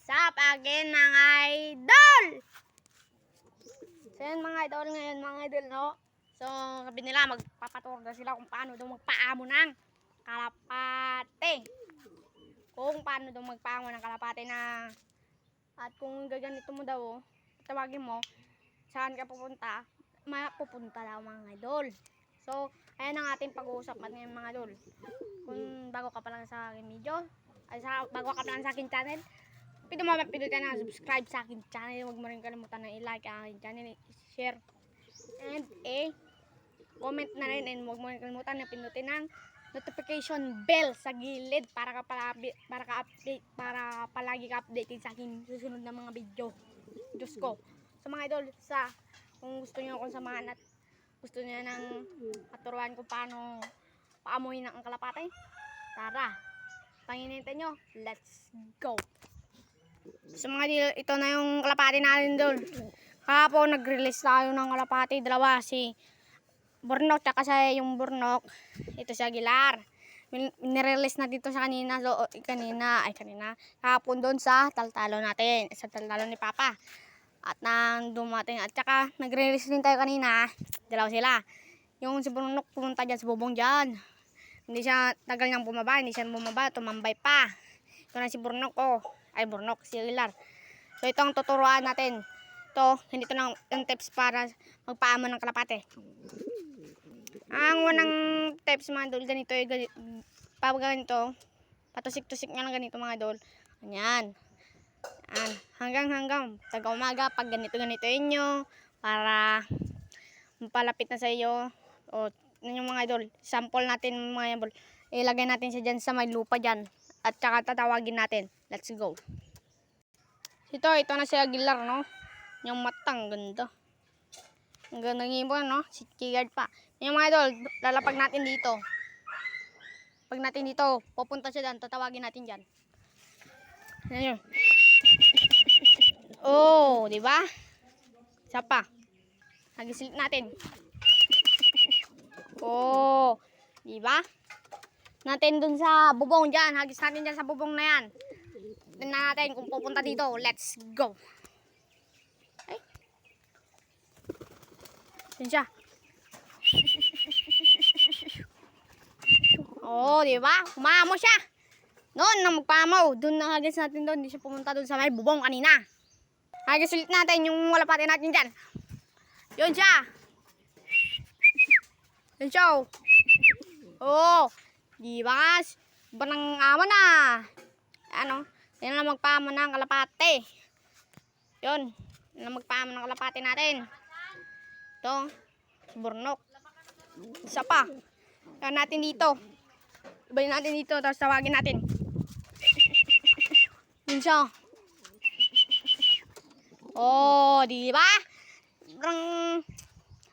Sup again mga idol! So yun mga idol ngayon mga idol no. So sabi nila magpapaturo sila kung paano daw magpaamo ng kalapate. Kung paano daw magpaamo ng kalapate na at kung gaganito mo daw tawagin mo saan ka pupunta, mapupunta daw mga idol. So ayan ang ating pag-uusap ngayon mga idol. Kung bago ka pa lang sa aking video, bago ka pa lang sa aking channel, pwede mo mapindutin na subscribe sa aking channel. Huwag mo rin kalimutan na i-like ang aking channel, i-share, and comment na rin. And huwag mo rin kalimutan na pindutin ang notification bell sa gilid para palagi ka updated sa aking susunod na mga video. Diyos ko. So mga idol, kung gusto niyo akong samahan at gusto niyo nang paturuan kung paano paamuhin ang kalapate, tara, panginintay nyo, let's go. So mga idol, ito na yung kalapate natin doon. Kahapon nag-release tayo ng kalapate, dalawa, si Burnok tsaka sa yung Burnok, ito si Aguilar. Nirelease na dito sa kanina, kahapon doon sa taltalo natin, sa taltalo ni Papa. At nang dumating, at saka nag-release din tayo kanina, dalawa sila. Yung si Burnok pumunta dyan sa bubong dyan. Hindi siya, tagal niyang bumaba, hindi siya bumaba, tumambay pa. Ito na si Burnok, Burnok, si Aguilar. So ito ang tuturuan natin. Ito, hindi ito ng tips para magpaamo ng kalapate. Ang unang tips mga idol, ganito, pag ganito, patusik-tusik nga lang ganito mga idol. Ganyan. Hanggang taga-umaga, pag ganito inyo, para mapalapit na sa iyo. O, yung mga idol, sample natin mga idol. Ilagay natin siya dyan sa may lupa dyan. At saka tatawagin natin. Let's go. Ito na si Aguilar, no? Yung matang, ganda. Ang ganda ng ibon, no? Si Kigard pa. Yung mga idol, lalapag natin dito. Pag natin dito, pupunta siya dyan, tatawagin natin dyan. Ayan. Oh, di ba? Isa pa. Hagisilip natin. Oh, di ba? Natin dun sa bubong dyan, hagis natin dyan sa bubong na yan. Tingnan natin kung pupunta dito. Let's go. Ay. Yan siya. Oh, di ba? Umamo siya. Noon na magpamaw, doon na hagis natin doon. Hindi siya pumunta doon sa may bubong kanina. Hagis ulit natin yung walapate natin dyan. Yun siya. Yun siya. Oh, di ba? Banang aman na. Ano? Yan na magpaamo ng kalapate. Yun. Yan na magpaamo ng kalapate natin. Ito. Burnok. Isa pa. Yan natin dito. Ibayin natin dito. Tapos tawagin natin. Yun siya. Oh, di ba? Sobrang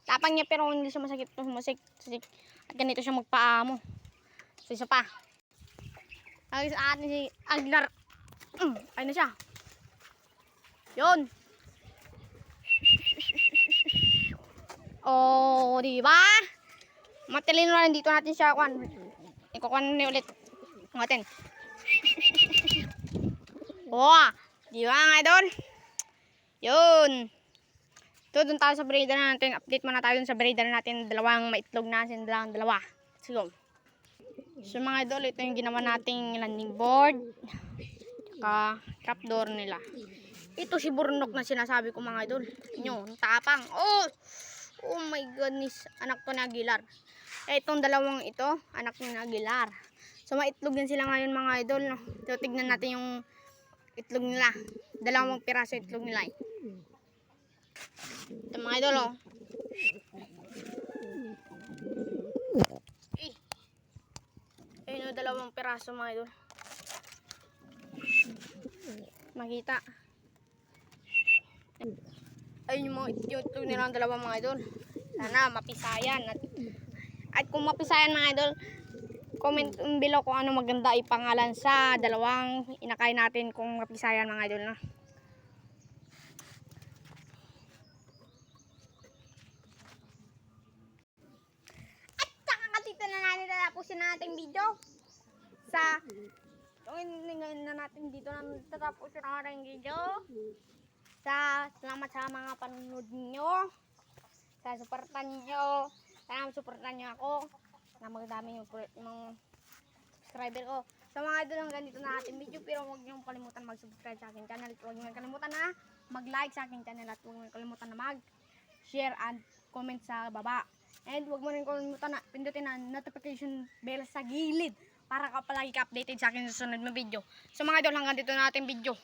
tapang niya pero hindi siya masakit. At ganito siya magpaamo. So, isa pa. Lagi sa atin si Aguilar. Ayun na siya. Yun. Oh, di ba? Matalino na dito natin siya. Ikukuha na ulit natin. Oh, di ba nga idol? Yun. Ito, doon tayo sa breeder natin. Update muna tayo sa breeder natin. Dalawang maitlog na sin dalawa. Let's go. So mga idol, ito yung ginawa nating landing board. Tsaka trapdoor nila. Ito si Burnok na sinasabi ko mga idol. Nyo, tapang. Oh my goodness. Anak to na Aguilar. Itong dalawang ito, anak ni Aguilar. So maitlog din sila ngayon mga idol. No? So tignan natin yung itlog nila. Dalawang piraso itlog nila. Ito mga idol Ayun, dalawang piraso mga idol. Makita. Ayun yung itlog nila ang dalawang mga idol. Sana mapisayan. At kung mapisayan mga idol, comment below kung ano maganda ipangalan sa dalawang inakay natin kung mapisayan mga idol na. At saka dito na natin tatapusin natin video sa So, ngayon na natin dito na tatapos yung aking video. Salamat sa mga panonood niyo. Sa suportan niyo. Sana suportan niyo ako. Na magdami yung subscriber ko. Sa mga idol hanggang dito na ating video. Pero huwag niyo kalimutan mag-subscribe sa aking channel. Huwag niyo kalimutan na mag-like sa aking channel. At huwag niyo kalimutan na mag-share and comment sa baba. And huwag mo rin kalimutan na pindutin ang notification bell sa gilid para ka palagi ka updated sa akin sa susunod na video. So mga idol, hanggang dito na ating video.